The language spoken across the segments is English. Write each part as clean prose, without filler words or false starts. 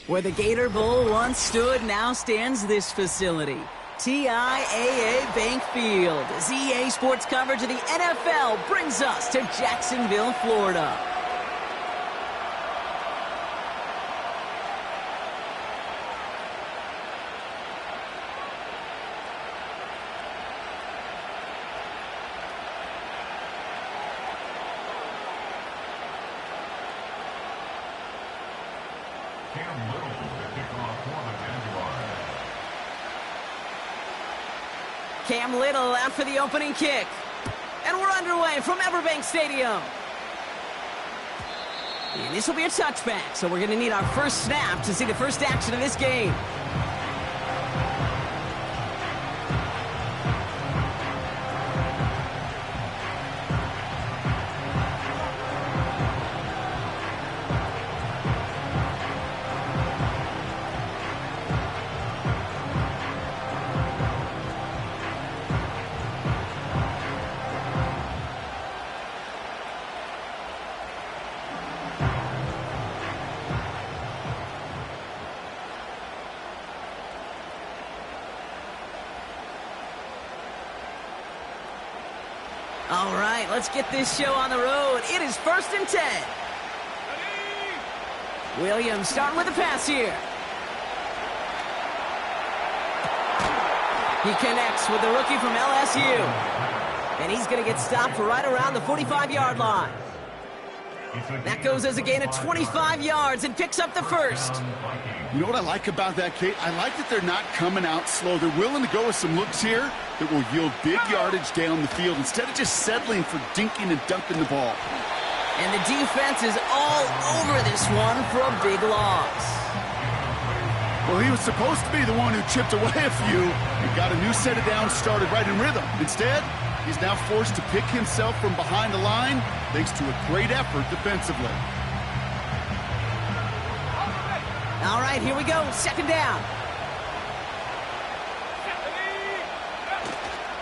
Where the Gator Bowl once stood, now stands this facility. TIAA Bank Field. As EA Sports coverage of the NFL brings us to Jacksonville, Florida. Cam Little out for the opening kick. And we're underway from Everbank Stadium. And this will be a touchback, so we're going to need our first snap to see the first action of this game. All right, let's get this show on the road. It is 1st and 10. Williams starting with the pass here. He connects with the rookie from LSU. And he's going to get stopped for right around the 45-yard line. That goes as a gain of 25 yards and picks up the first. You know what I like about that, Kate? I like that they're not coming out slow. They're willing to go with some looks here that will yield big yardage down the field instead of just settling for dinking and dunking the ball. And the defense is all over this one for a big loss. Well, he was supposed to be the one who chipped away a few and got a new set of downs started right in rhythm. Instead, he's now forced to pick himself from behind the line thanks to a great effort defensively. All right, here we go. Second down.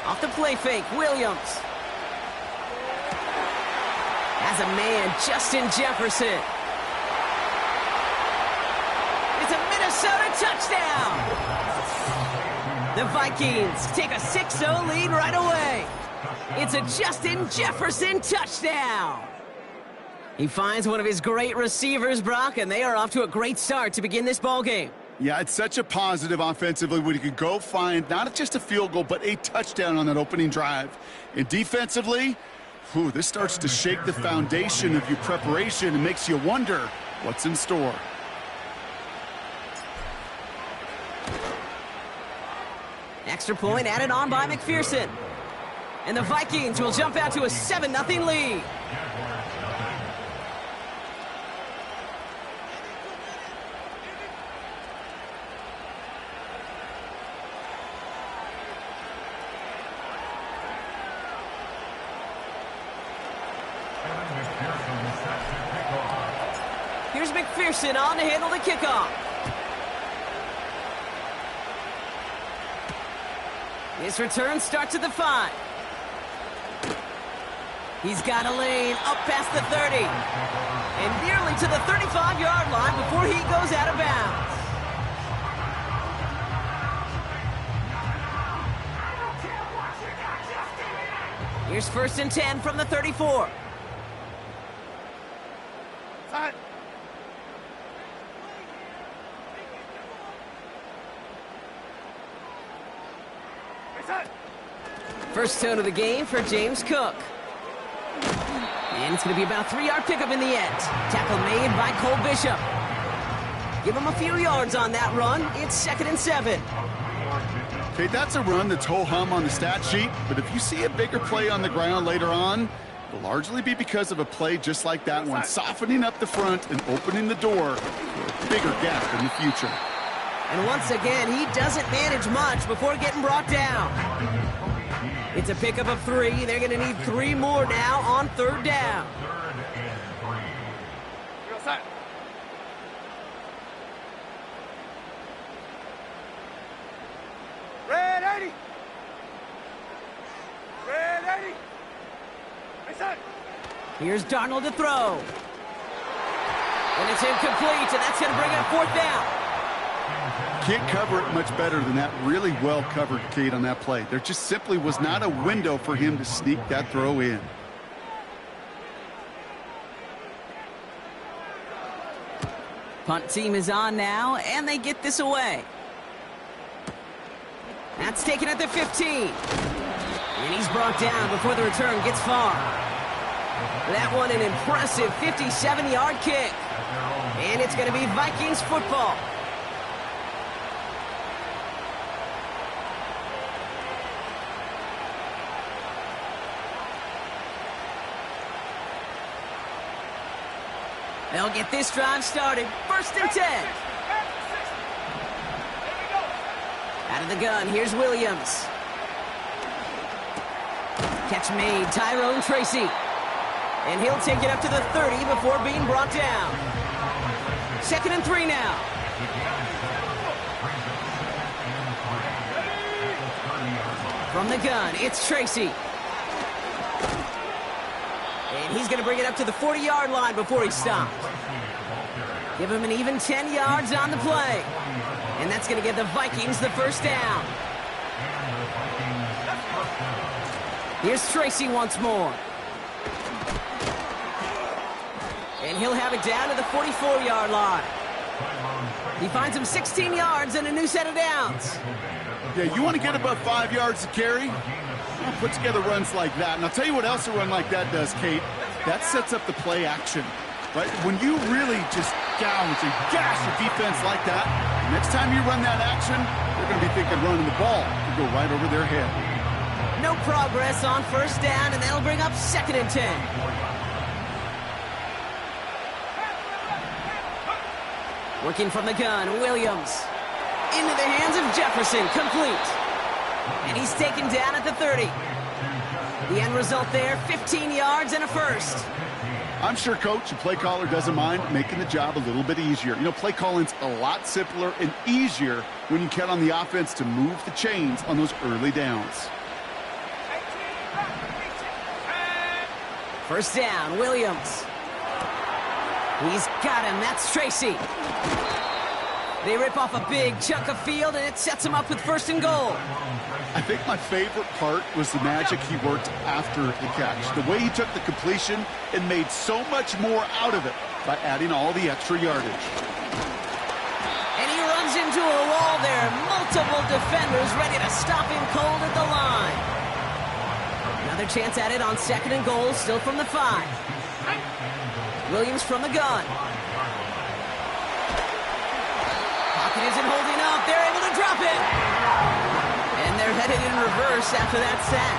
Off the play fake, Williams. Has a man, Justin Jefferson. It's a Minnesota touchdown. The Vikings take a 6-0 lead right away. It's a Justin Jefferson touchdown. He finds one of his great receivers, Brock, and they are off to a great start to begin this ballgame. Yeah, it's such a positive offensively when you could go find not just a field goal, but a touchdown on that opening drive. And defensively, this starts to shake the foundation of your preparation and makes you wonder what's in store. Extra point added on by McPherson. And the Vikings will jump out to a 7-0 lead. Here's McPherson on to handle the kickoff. His return starts at the 5. He's got a lane up past the 30. And nearly to the 35-yard line before he goes out of bounds. Here's 1st and 10 from the 34. First tone of the game for James Cook. And it's going to be about a 3-yard pickup in the end. Tackle made by Cole Bishop. Give him a few yards on that run. It's 2nd and 7. Okay, that's a run that's ho-hum on the stat sheet, but if you see a bigger play on the ground later on, it'll largely be because of a play just like that one, softening up the front and opening the door for a bigger gap in the future. And once again, he doesn't manage much before getting brought down. It's a pickup of 3. They're going to need 3 more now on 3rd down. Red 80. Red 80. Here's Darnold to throw. And it's incomplete, and that's going to bring up fourth down. Can't cover it much better than that. Really well covered, Kate, on that play. There just simply was not a window for him to sneak that throw in. Punt team is on now, and they get this away. That's taken at the 15. And he's brought down before the return gets far. That one an impressive 57-yard kick. And it's going to be Vikings football. They'll get this drive started. 1st and 10. Out of the gun, here's Williams. Catch made, Tyrone Tracy. And he'll take it up to the 30 before being brought down. 2nd and 3 now. From the gun, it's Tracy. And he's going to bring it up to the 40-yard line before he's stopped. Give him an even 10 yards on the play. And that's going to give the Vikings the first down. Here's Tracy once more. And he'll have it down to the 44-yard line. He finds him 16 yards and a new set of downs. Yeah, you want to get above 5 yards to carry? Well, put together runs like that. And I'll tell you what else a run like that does, Kate. That sets up the play action, right? When you really just gouge and gash your defense like that, next time you run that action, they're going to be thinking running the ball to go right over their head. No progress on 1st down, and that'll bring up 2nd and 10. Working from the gun, Williams. Into the hands of Jefferson, complete. And he's taken down at the 30. The end result there, 15 yards and a first. I'm sure coach and play caller doesn't mind making the job a little bit easier. You know, play calling's a lot simpler and easier when you count on the offense to move the chains on those early downs. 1st down, Williams. He's got him, that's Tracy. They rip off a big chunk of field, and it sets him up with 1st and goal. I think my favorite part was the magic he worked after the catch. The way he took the completion and made so much more out of it by adding all the extra yardage. And he runs into a wall there. Multiple defenders ready to stop him cold at the line. Another chance at it on 2nd and goal, still from the 5. Williams from the gun. Pocket isn't holding up. They're able to drop it. And they're headed in reverse after that sack.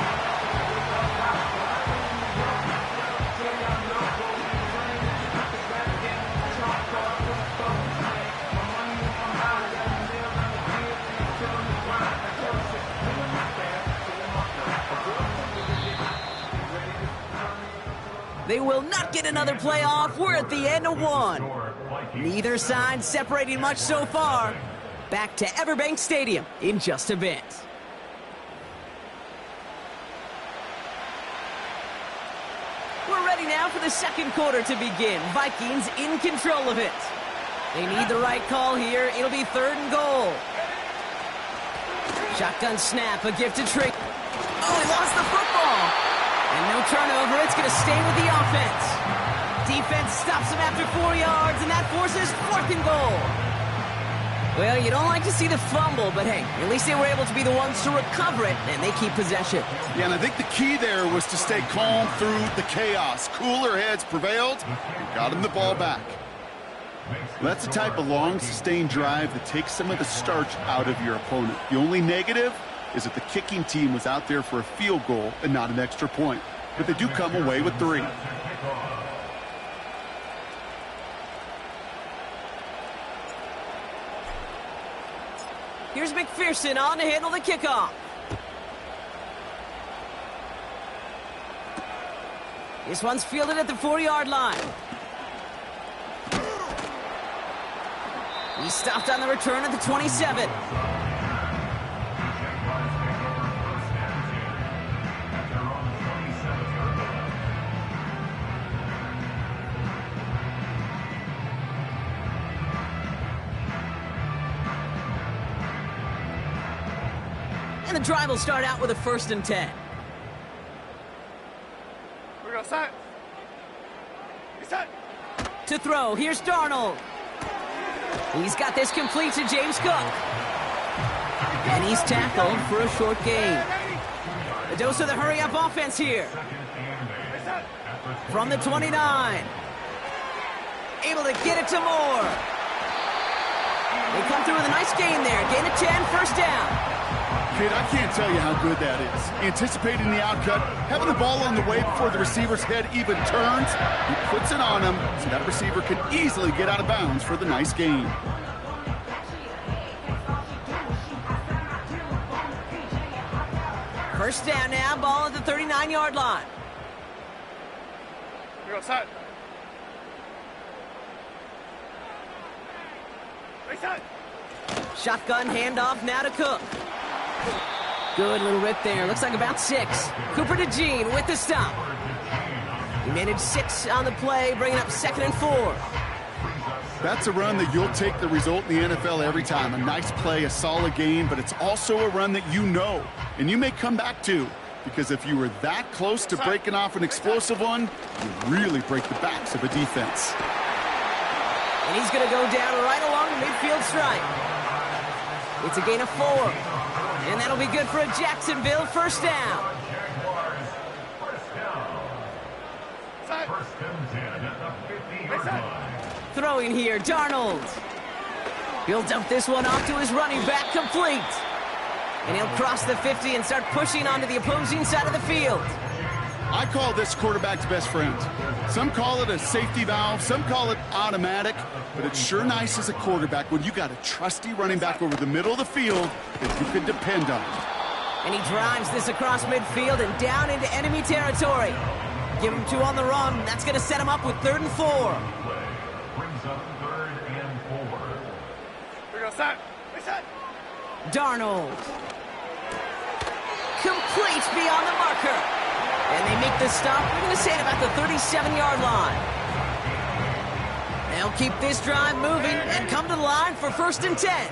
They will not get another play off. We're at the end of 1. Neither side separating much so far. Back to Everbank Stadium in just a bit. We're ready now for the 2nd quarter to begin. Vikings in control of it. They need the right call here. It'll be 3rd and goal. Shotgun snap, a gift to Trey. Oh, he lost the football. And no turnover, it's going to stay with the offense. Defense stops him after 4 yards, and that forces 4th and goal. Well, you don't like to see the fumble, but hey, at least they were able to be the ones to recover it, and they keep possession. Yeah, and I think the key there was to stay calm through the chaos. Cooler heads prevailed and got him the ball back. Well, that's the type of long, sustained drive that takes some of the starch out of your opponent. The only negative is that the kicking team was out there for a field goal and not an extra point. But they do come away with 3. Here's McPherson on to handle the kickoff. This one's fielded at the 4-yard line. He stopped on the return at the 27. And the drive will start out with a 1st and 10. We go set. Reset. To throw, here's Darnold. He's got this complete to James Cook. And he's tackled for a short gain. A dose of the hurry-up offense here. From the 29. Able to get it to Moore. They come through with a nice gain there. Gain of 10, 1st down. Kid, I can't tell you how good that is. Anticipating the outcut, having the ball on the way before the receiver's head even turns, he puts it on him so that receiver can easily get out of bounds for the nice gain. First down now, ball at the 39-yard line. We go set. Reset. Shotgun handoff now to Cook. Good little rip there. Looks like about 6. Cooper to Gene with the stop. He managed 6 on the play, bringing up 2nd and 4. That's a run that you'll take the result in the NFL every time. A nice play, a solid game, but it's also a run that you know, and you may come back to, because if you were that close to breaking off an explosive one, you really break the backs of a defense. And he's going to go down right along the midfield stripe. It's a gain of 4. And that'll be good for a Jacksonville 1st down. Throwing here, Darnold. He'll dump this one off to his running back, complete. And he'll cross the 50 and start pushing onto the opposing side of the field. I call this quarterback's best friend. Some call it a safety valve, some call it automatic, but it's sure nice as a quarterback when you got a trusty running back over the middle of the field that you can depend on. And he drives this across midfield and down into enemy territory. Give him 2 on the run. That's going to set him up with 3rd and 4. We go set. Reset. Darnold. Complete beyond the marker. And they make the stop, we're going to say, at about the 37-yard line. They'll keep this drive moving and come to the line for 1st and 10.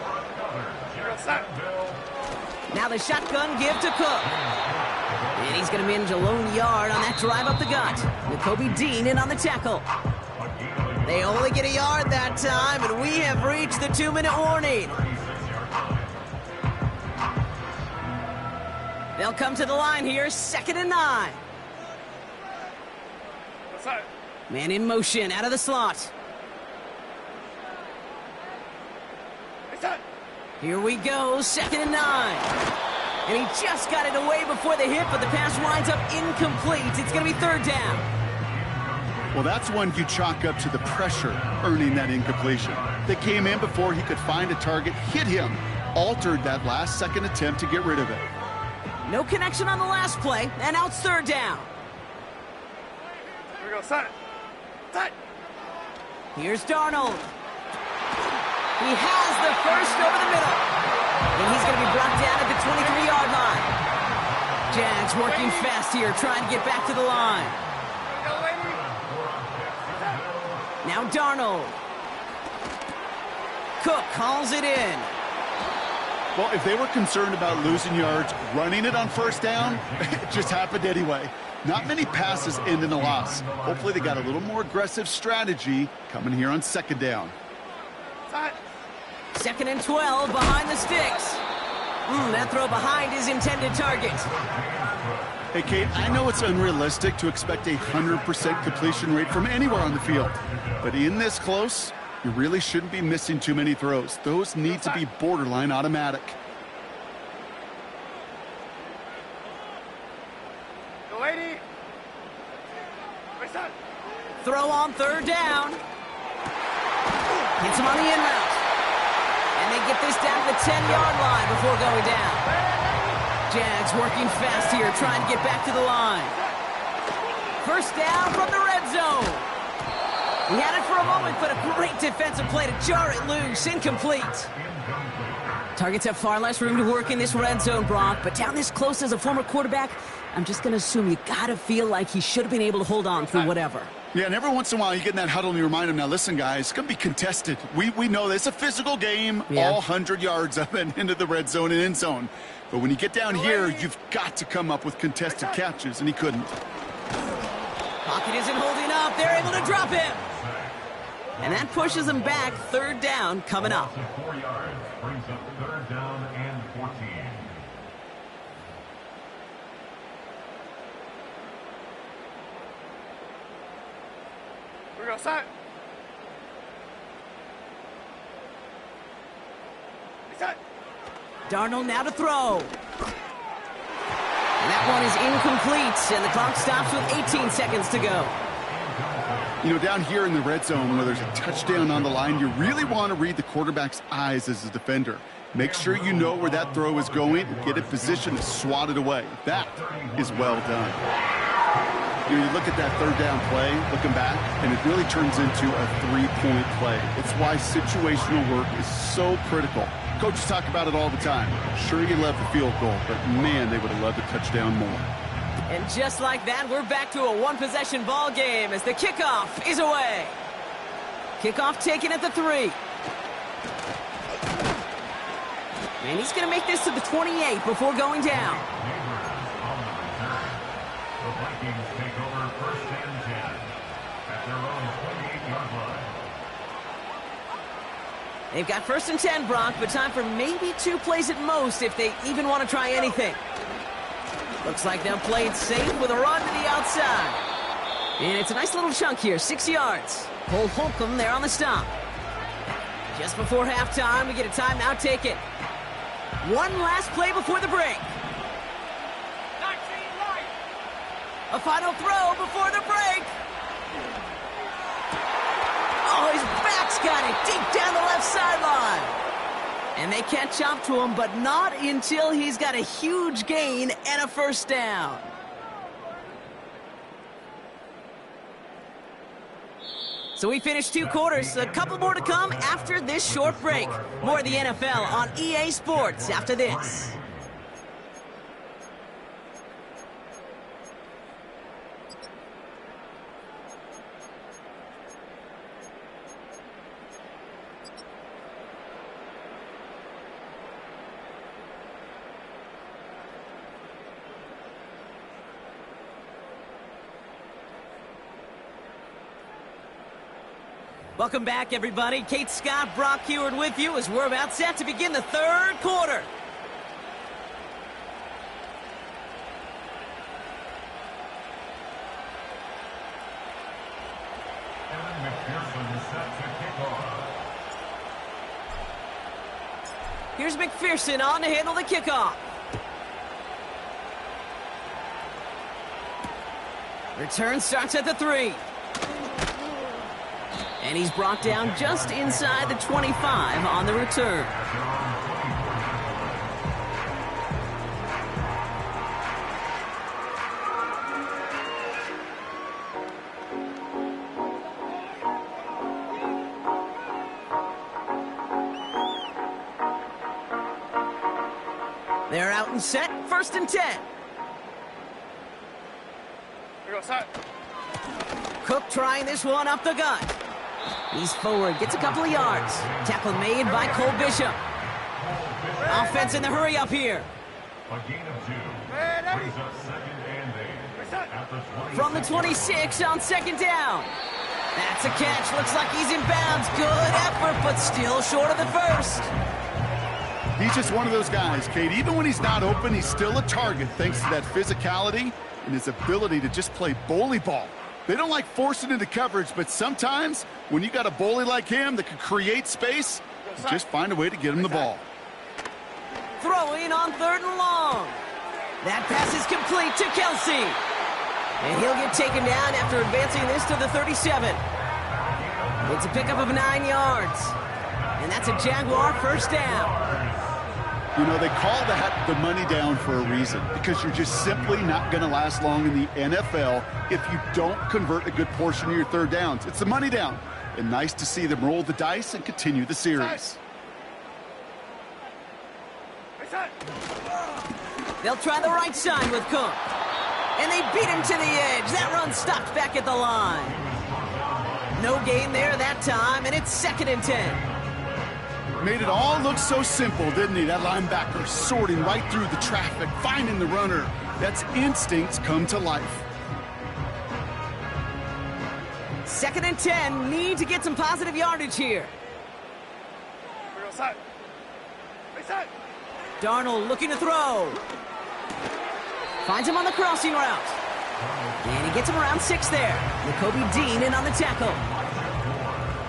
Now the shotgun give to Cook. And he's going to manage a lone yard on that drive up the gut. Nakobe Dean in on the tackle. They only get a yard that time, and we have reached the 2-minute warning. They'll come to the line here, 2nd and 9. Man in motion, out of the slot. Here we go, 2nd and 9. And he just got it away before the hit, but the pass winds up incomplete. It's going to be 3rd down. Well, that's one you chalk up to the pressure earning that incompletion. They came in before he could find a target, hit him, altered that last-second attempt to get rid of it. No connection on the last play, and now it's 3rd down. Here we go, set. Set. Here's Darnold. He has the 1st over the middle. And he's going to be brought down at the 23-yard line. Jags working fast here, trying to get back to the line. Now Darnold. Cook calls it in. Well, if they were concerned about losing yards, running it on 1st down, it just happened anyway. Not many passes end in a loss. Hopefully they got a little more aggressive strategy coming here on 2nd down. 2nd and 12 behind the sticks. That throw behind his intended target. Hey, Kate, I know it's unrealistic to expect a 100% completion rate from anywhere on the field. But in this close, you really shouldn't be missing too many throws. Those need to be borderline automatic. Throw on 3rd down. Hits him on the in route. And they get this down to the 10-yard line before going down. Jags working fast here, trying to get back to the line. 1st down from the red zone. He had it for a moment, but a great defensive play to jar it loose. Incomplete. Targets have far less room to work in this red zone, Brock, but down this close as a former quarterback, I'm just going to assume you got to feel like he should have been able to hold on through whatever. Yeah, and every once in a while you get in that huddle and you remind him, now listen, guys, it's going to be contested. We know this. It's a physical game, all 100 yards up and into the red zone and end zone. But when you get down here, you've got to come up with contested catches, and he couldn't. Pocket isn't holding up. They're able to drop him. And that pushes him back. Third down coming up. 4 yards brings up third down and 14. We're going to set. Reset. Darnold now to throw. And that one is incomplete, and the clock stops with 18 seconds to go. You know, down here in the red zone where there's a touchdown on the line, you really want to read the quarterback's eyes as a defender. Make sure you know where that throw is going and get it positioned to swat it away. That is well done. You know, you look at that third down play, looking back, and it really turns into a three-point play. It's why situational work is so critical. Coaches talk about it all the time. Sure, you love the field goal, but man, they would have loved a touchdown more. And just like that, we're back to a one-possession ball game as the kickoff is away. Kickoff taken at the 3. And he's going to make this to the 28 before going down. The Vikings take over first and 10 at their own 28-yard line. They've got first and 10, Brock, but time for maybe 2 plays at most if they even want to try anything. Looks like they'll play it safe with a run to the outside. And it's a nice little chunk here, 6 yards. Cole Holcomb there on the stop. Just before halftime, we get a timeout taken. One last play before the break. 19 right. A final throw before the break. Oh, his back's got it deep down the left sideline. And they catch up to him, but not until he's got a huge gain and a first down. So we finished 2 quarters. A couple more to come after this short break. More of the NFL on EA Sports after this. Welcome back, everybody. Kate Scott, Brock Heward with you as we're about set to begin the third quarter. Evan McPherson set to kick off. Here's McPherson on to handle the kickoff. Return starts at the 3. And he's brought down just inside the 25 on the return. They're out and set, first and 10. We're going to set. Cook trying this one up the gut. He's forward, gets a couple of yards. Tackle made by Cole Bishop. Offense in the hurry up here. A gain of 2 brings up second and 8 at the 26. From the 26 on second down. That's a catch. Looks like he's in bounds. Good effort, but still short of the first. He's just one of those guys, Kate. Even when he's not open, he's still a target thanks to that physicality and his ability to just play bully ball. They don't like forcing into coverage, but sometimes when you got a bully like him that can create space, you just find a way to get him the ball. Throwing on third and long. That pass is complete to Kelsey. And he'll get taken down after advancing this to the 37. It's a pickup of 9 yards. And that's a Jaguar first down. You know, they call that the money down for a reason, because you're just simply not going to last long in the NFL if you don't convert a good portion of your third downs. It's the money down. And nice to see them roll the dice and continue the series. Reset. They'll try the right side with Cook. And they beat him to the edge. That run stopped back at the line. No gain there that time, and it's 2nd and 10. Made it all look so simple, didn't he? That linebacker sorting right through the traffic, finding the runner. That's instincts come to life. 2nd and 10, need to get some positive yardage here. We go side. Reset. Darnold looking to throw. Finds him on the crossing route. And he gets him around 6 there. Nakobe Dean in on the tackle.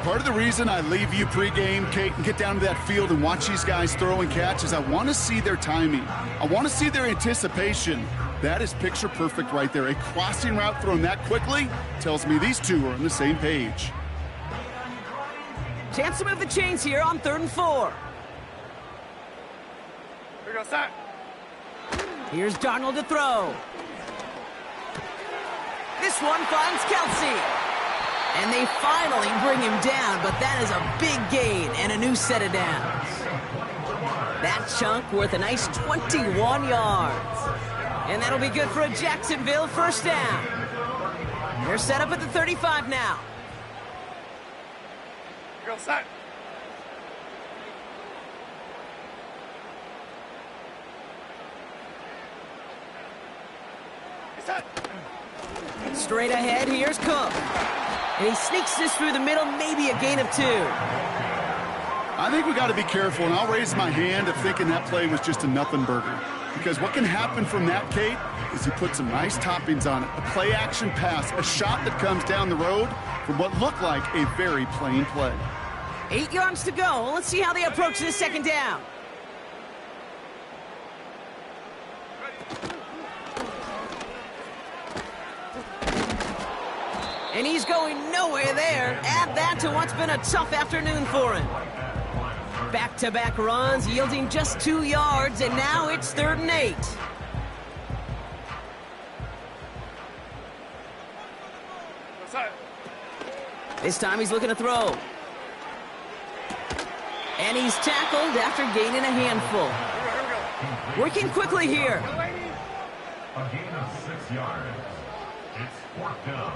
Part of the reason I leave you pregame, Kate, and get down to that field and watch these guys throw and catch is I want to see their timing. I want to see their anticipation. That is picture perfect right there. A crossing route thrown that quickly tells me these two are on the same page. Chance to move the chains here on 3rd and 4. We go side. Here's Darnold to throw. This one finds Kelsey. And they finally bring him down, but that is a big gain and a new set of downs. That chunk worth a nice 21 yards. And that'll be good for a Jacksonville 1st down. They're set up at the 35 now. We go side. Reset. Straight ahead, here's Cook. And he sneaks this through the middle, maybe a gain of 2. I think we got to be careful, and I'll raise my hand of thinking that play was just a nothing burger. Because what can happen from that, Kate, is he put some nice toppings on it. A play-action pass, a shot that comes down the road from what looked like a very plain play. 8 yards to go. Let's see how they approach this 2nd down. And he's going nowhere there. Add that to what's been a tough afternoon for him. Back-to-back runs yielding just 2 yards, and now it's 3rd and 8. Go side. This time he's looking to throw. And he's tackled after gaining a handful. Here we go. Working quickly here. Go, ladies. A gain of 6 yards. It's 4th down.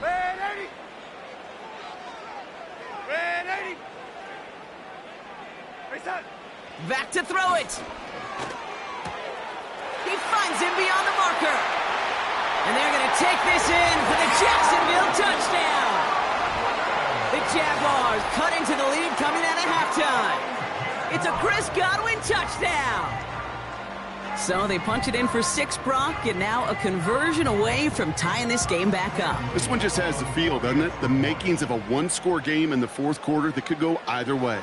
Red 80. Red 80. Reset. Back to throw it. He finds him beyond the marker. And they're going to take this in for the Jacksonville touchdown. The Jaguars cut into the lead coming out of halftime. It's a Chris Godwin touchdown. So they punch it in for 6, Brock, and now a conversion away from tying this game back up. This one just has the feel, doesn't it? The makings of a one-score game in the 4th quarter that could go either way.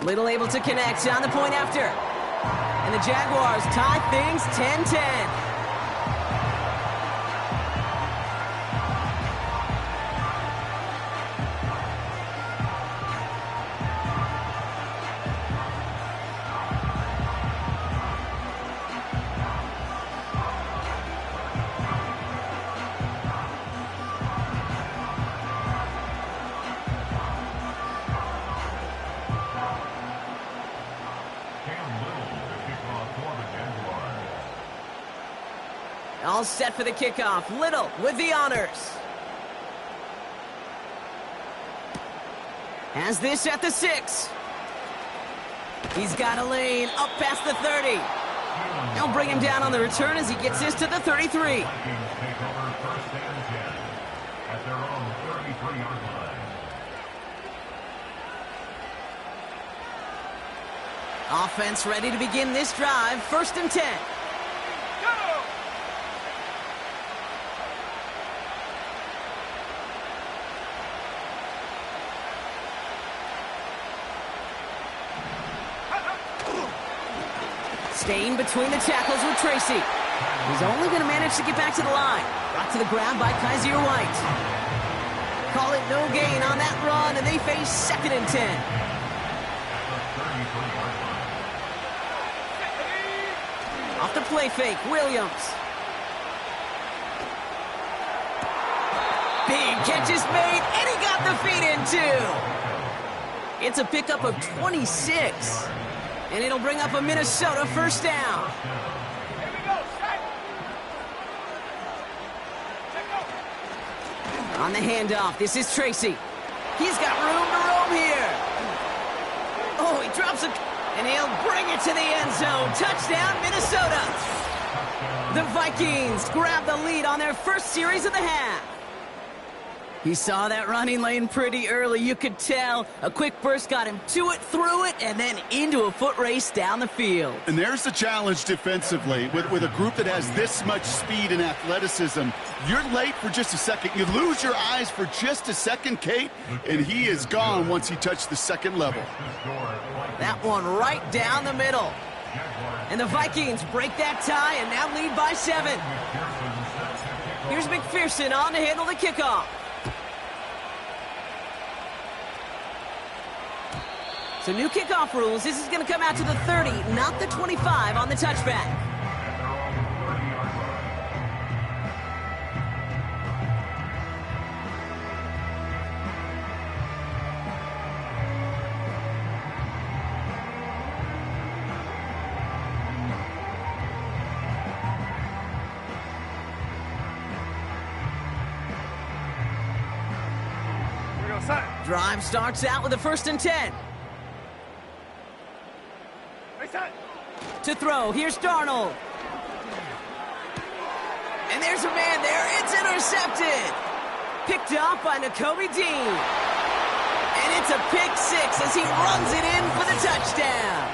Little able to connect on the point after. And the Jaguars tie things 10-10. All set for the kickoff. Little with the honors. Has this at the 6. He's got a lane up past the 30. They'll bring him down on the return as he gets this to the 33. Take over 1st and 10 at their own 33-yard line. Offense ready to begin this drive. 1st and 10. Staying between the tackles with Tracy. He's only going to manage to get back to the line. Brought to the ground by Kaiser White. Call it no gain on that run, and they face 2nd and 10. Off the play fake, Williams. Big catch is made, and he got the feet in too. It's a pickup of 26. And it'll bring up a Minnesota 1st down. Here we go. Set. On the handoff, this is Tracy. He's got room to roam here. Oh, he drops a... And he'll bring it to the end zone. Touchdown, Minnesota. The Vikings grab the lead on their first series of the half. He saw that running lane pretty early, you could tell. A quick burst got him to it, through it, and then into a foot race down the field. And there's the challenge defensively. With a group that has this much speed and athleticism, you're late for just a second. You lose your eyes for just a second, Kate, and he is gone once he touched the second level. That one right down the middle. And the Vikings break that tie and now lead by 7. Here's McPherson on to handle the kickoff. So new kickoff rules. This is going to come out to the 30, not the 25 on the touchback. Drive starts out with a 1st and 10. To throw, here's Darnold. And there's a man there, it's intercepted. Picked off by Nakobe Dean. And it's a pick 6 as he runs it in for the touchdown.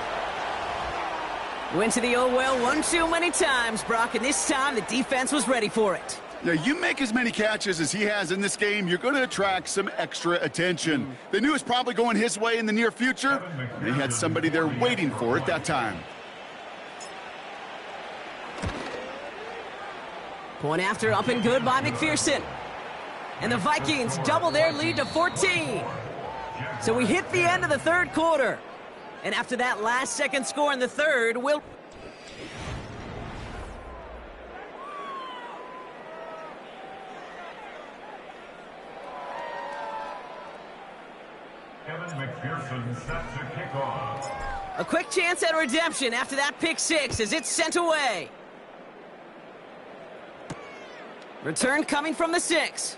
Went to the oh well one too many times, Brock, and this time the defense was ready for it. Now, you make as many catches as he has in this game, you're going to attract some extra attention. They knew it was probably going his way in the near future. They had somebody there waiting for it that time. Point after, up and good by McPherson. And the Vikings double their lead to 14. So we hit the end of the 3rd quarter. And after that last-second score in the 3rd, we'll... McPherson set to kick off. A quick chance at redemption after that pick 6 as it's sent away. Return coming from the 6.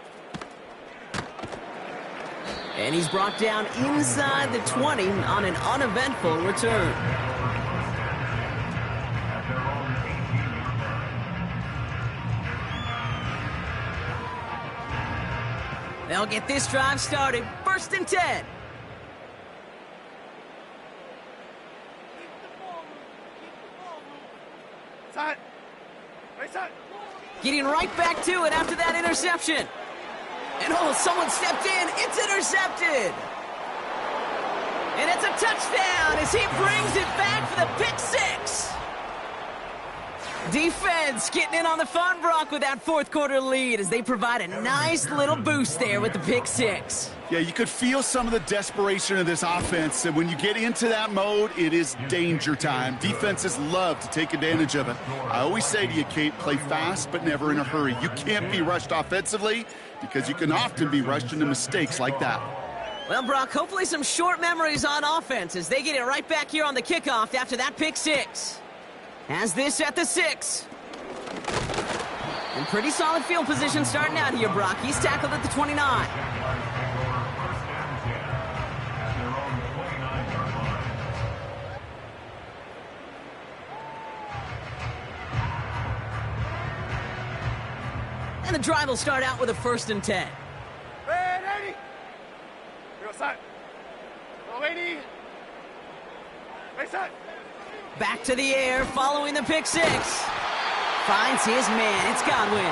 And he's brought down inside the 20 on an uneventful return. They'll get this drive started. 1st and 10. Getting right back to it after that interception. And oh, someone stepped in. It's intercepted. And it's a touchdown as he brings it back for the pick 6. Defense getting in on the fun, Brock, with that 4th quarter lead as they provide a nice little boost there with the pick 6. Yeah, you could feel some of the desperation of this offense, and when you get into that mode, it is danger time. Defenses love to take advantage of it. I always say to you, Kate, play fast but never in a hurry. You can't be rushed offensively because you can often be rushed into mistakes like that. Well, Brock, hopefully some short memories on offense as they get it right back here on the kickoff after that pick 6. Has this at the 6. And pretty solid field position starting out here, Brock. He's tackled at the 29. And the drive will start out with a 1st and 10. Back to the air, following the pick 6. Finds his man, it's Godwin.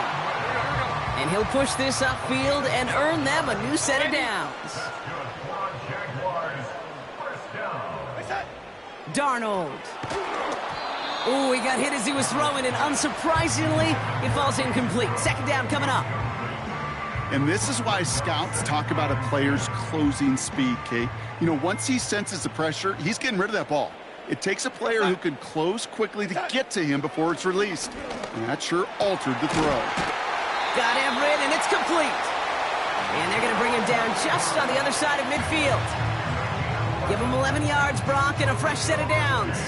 And he'll push this upfield and earn them a new set of downs. Darnold. Ooh, he got hit as he was throwing, and unsurprisingly, it falls incomplete. 2nd down coming up. And this is why scouts talk about a player's closing speed, Kate. You know, once he senses the pressure, he's getting rid of that ball. It takes a player who can close quickly to get to him before it's released. And that sure altered the throw. Got Everett, and it's complete. And they're going to bring him down just on the other side of midfield. Give him 11 yards, Brock, and a fresh set of downs.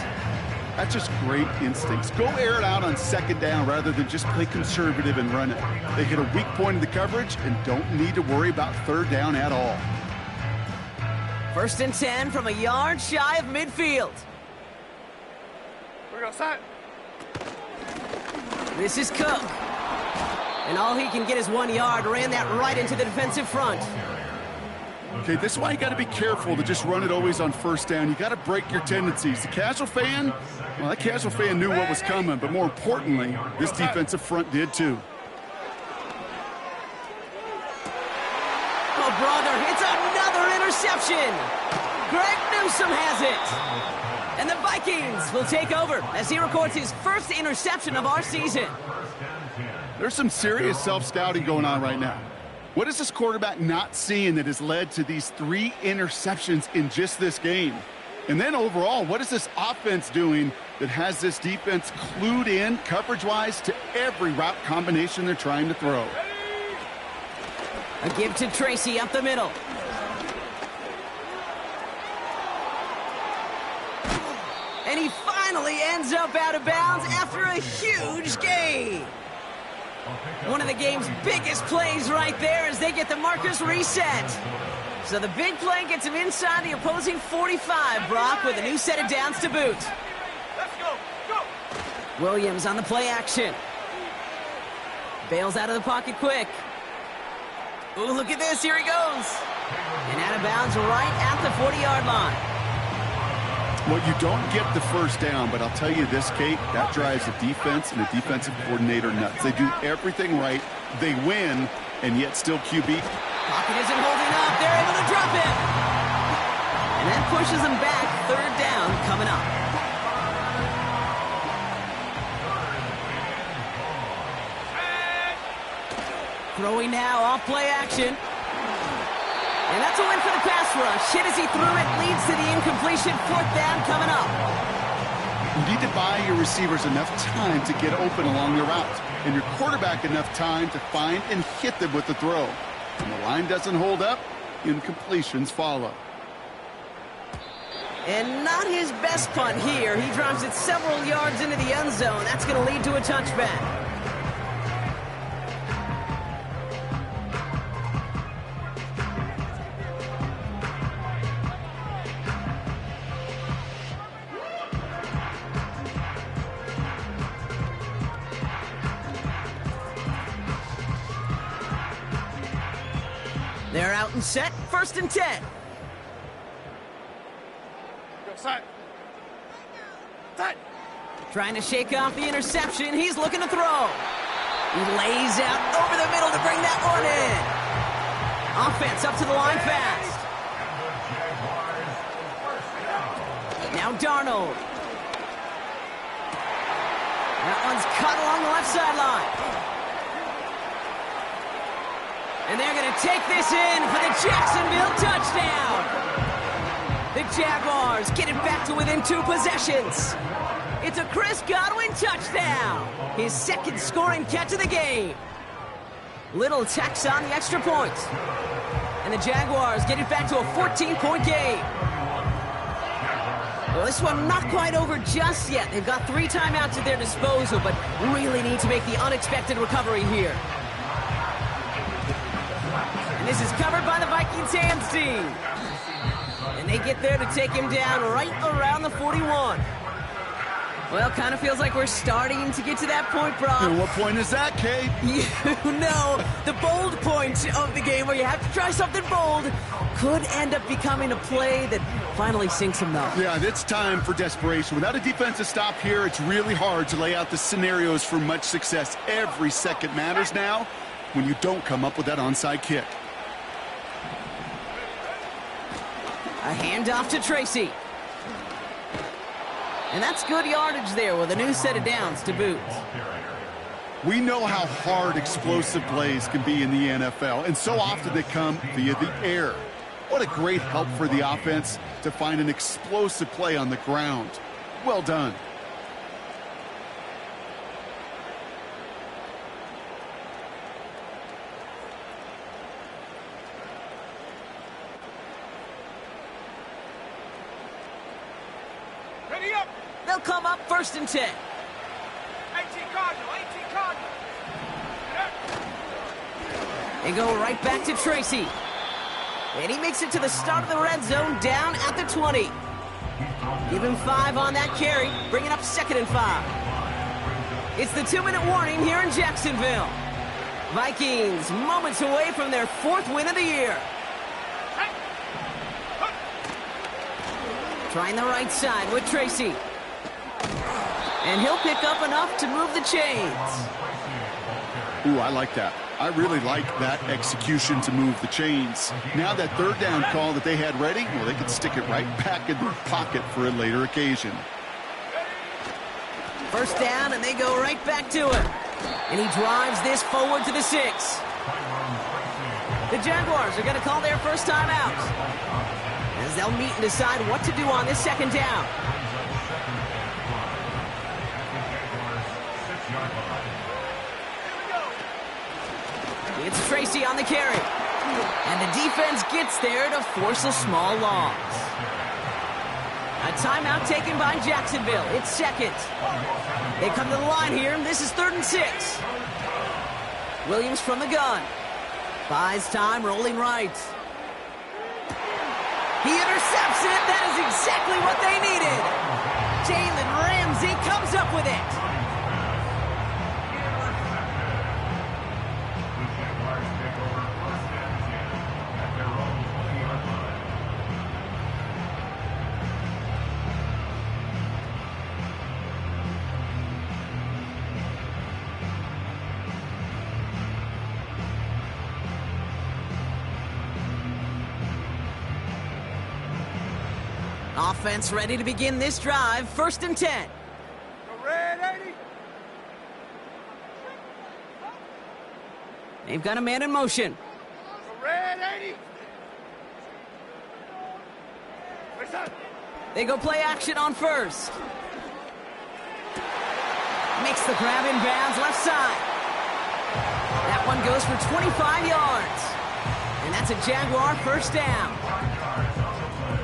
That's just great instincts. Go air it out on second down rather than just play conservative and run it. They hit a weak point in the coverage and don't need to worry about third down at all. 1st and 10 from a yard shy of midfield. We're going side. This is Cook. And all he can get is 1 yard. Ran that right into the defensive front. Okay, this is why you got to be careful to just run it always on 1st down. You got to break your tendencies. The casual fan, well, that casual fan knew what was coming, but more importantly, this defensive front did too. Oh, brother, it's another interception. Greg Newsome has it. And the Vikings will take over as he records his 1st interception of our season. There's some serious self-scouting going on right now. What is this quarterback not seeing that has led to these 3 interceptions in just this game? And then overall, what is this offense doing that has this defense clued in coverage-wise to every route combination they're trying to throw? A give to Tracy up the middle. And he finally ends up out of bounds after a huge gain. One of the game's biggest plays right there as they get the markers reset. So the big play gets him inside the opposing 45, Brock, with a new set of downs to boot. Let's go. Go. Williams on the play action. Bails out of the pocket quick. Ooh, look at this. Here he goes. And out of bounds right at the 40-yard line. Well, you don't get the 1st down, but I'll tell you this, Kate, that drives a defense and a defensive coordinator nuts. They do everything right. They win, and yet still QB. Pocket isn't holding up. They're able to drop him. And that pushes them back. 3rd down coming up. Throwing now off play action. And that's a win for the pass rush. Hit as he threw it, leads to the incompletion. 4th down coming up. You need to buy your receivers enough time to get open along the route, and your quarterback enough time to find and hit them with the throw. When the line doesn't hold up, incompletions follow. And not his best punt here. He drops it several yards into the end zone. That's going to lead to a touchback. They're out and set. 1st and 10. Go side. Side. Trying to shake off the interception. He's looking to throw. He lays out over the middle to bring that one in. Offense up to the line fast. Now Darnold. That one's cut along the left sideline. And they're going to take this in for the Jacksonville touchdown. The Jaguars get it back to within 2 possessions. It's a Chris Godwin touchdown. His 2nd scoring catch of the game. Little tacks on the extra point. And the Jaguars get it back to a 14-point game. Well, this one not quite over just yet. They've got 3 timeouts at their disposal, but really need to make the unexpected recovery here. This is covered by the Vikings hands team. And they get there to take him down right around the 41. Well, kind of feels like we're starting to get to that point, Brock. And what point is that, Kate? You know, the bold point of the game where you have to try something bold could end up becoming a play that finally sinks him, though. Yeah, it's time for desperation. Without a defensive stop here, it's really hard to lay out the scenarios for much success. Every second matters now when you don't come up with that onside kick. A handoff to Tracy. And that's good yardage there with a new set of downs to boot. We know how hard explosive plays can be in the NFL, and so often they come via the air. What a great help for the offense to find an explosive play on the ground. Well done. Ready? Tee up. They'll come up 1st and 10. 18 Cardinal, 18 Cardinal. They go right back to Tracy. And he makes it to the start of the red zone down at the 20. Give him 5 on that carry, bringing up 2nd and 5. It's the 2-minute warning here in Jacksonville. Vikings moments away from their 4th win of the year. Trying the right side with Tracy. And he'll pick up enough to move the chains. Ooh, I like that. I really like that execution to move the chains. Now that 3rd down call that they had ready, well, they could stick it right back in their pocket for a later occasion. 1st down, and they go right back to it. And he drives this forward to the 6. The Jaguars are going to call their first time out, as they'll meet and decide what to do on this 2nd down. It's Tracy on the carry. And the defense gets there to force a small loss. A timeout taken by Jacksonville. It's 2nd. They come to the line here, and this is 3rd and 6. Williams from the gun. Buys time, rolling right. He intercepts it. That is exactly what they needed. Jalen Ramsey comes up with it. Offense ready to begin this drive. 1st and 10. Red 80. They've got a man in motion. Red 80. Race on. They go play action on 1st. Makes the grab in bounds left side. That one goes for 25 yards. And that's a Jaguar 1st down.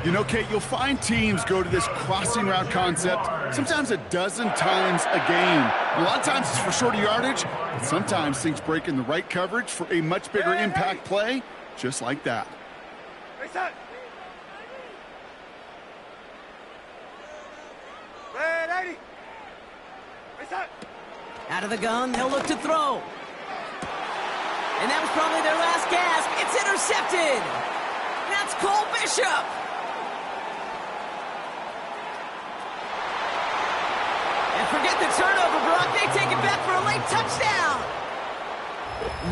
You know, Kate, you'll find teams go to this crossing route concept sometimes a dozen times a game. A lot of times it's for shorter yardage, but sometimes things break in the right coverage for a much bigger impact play, just like that. Race on. Red 80. Race on. Out of the gun, they'll look to throw. And that was probably their last gasp. It's intercepted. That's Cole Bishop. And forget the turnover, Brock. They take it back for a late touchdown.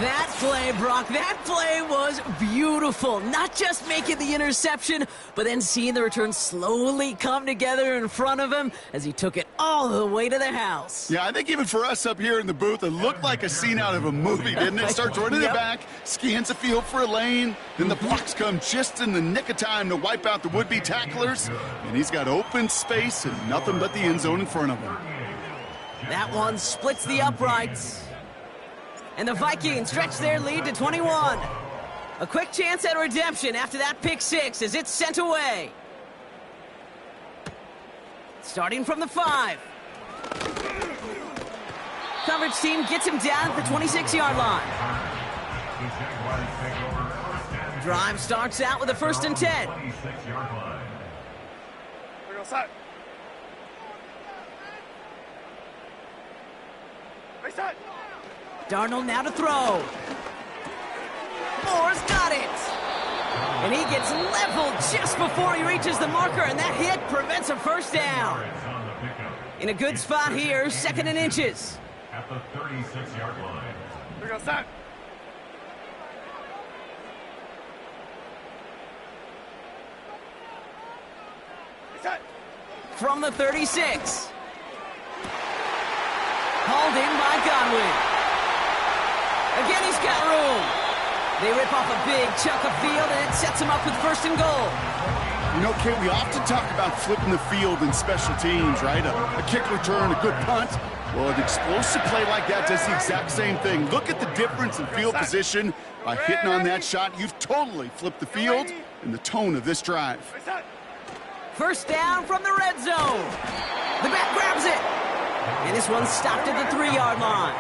That play, Brock, that play was beautiful. Not just making the interception, but then seeing the return slowly come together in front of him as he took it all the way to the house. Yeah, I think even for us up here in the booth, it looked like a scene out of a movie, didn't it? Starts running it back, scans the field for a lane, then the blocks come just in the nick of time to wipe out the would-be tacklers, and he's got open space and nothing but the end zone in front of him. That one splits the uprights. And the Vikings stretch their lead to 21. A quick chance at redemption after that pick 6 as it's sent away. Starting from the 5. Coverage team gets him down at the 26-yard line. Drive starts out with a 1st and 10. We go side. Race on. Darnold now to throw. Moore's got it. And he gets leveled just before he reaches the marker, and that hit prevents a 1st down. In a good spot here, 2nd and inches. At the 36-yard line. We go side. Race on. From the 36. Hauled in by Godwin. Again, he's got room. They rip off a big chunk of field, and it sets him up with 1st and goal. You know, Kate, we often talk about flipping the field in special teams, right? A kick return, a good punt. Well, an explosive play like that does the exact same thing. Look at the difference in field position. By hitting on that shot, you've totally flipped the field and the tone of this drive. Race on. First down from the red zone. The back grabs it. And this one's stopped at the 3-yard line.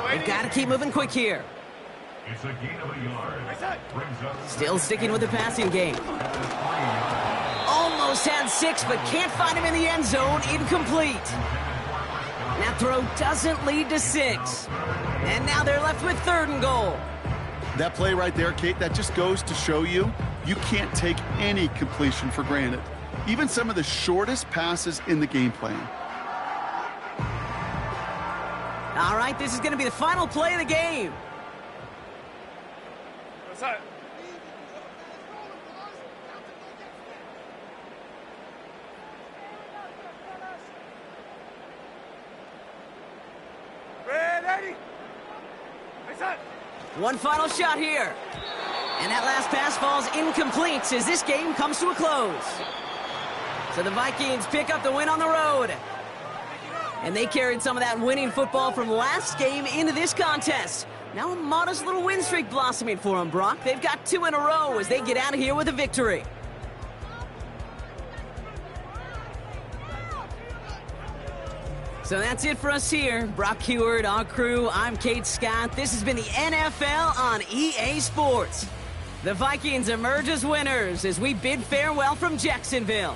They've got to keep moving quick here. It's a gain of a yard. Brings up Still sticking with the passing game. Almost had 6, but can't find him in the end zone. Incomplete. That throw doesn't lead to 6. And now they're left with 3rd and goal. That play right there, Kate, that just goes to show you can't take any completion for granted. Even some of the shortest passes in the game plan. All right, this is going to be the final play of the game. Inside. Ready. Inside. One final shot here. And that last pass falls incomplete as this game comes to a close. So the Vikings pick up the win on the road. And they carried some of that winning football from last game into this contest. Now a modest little win streak blossoming for them, Brock. They've got 2 in a row as they get out of here with a victory. So that's it for us here. Brock Heward, our crew, I'm Kate Scott. This has been the NFL on EA Sports. The Vikings emerge as winners as we bid farewell from Jacksonville.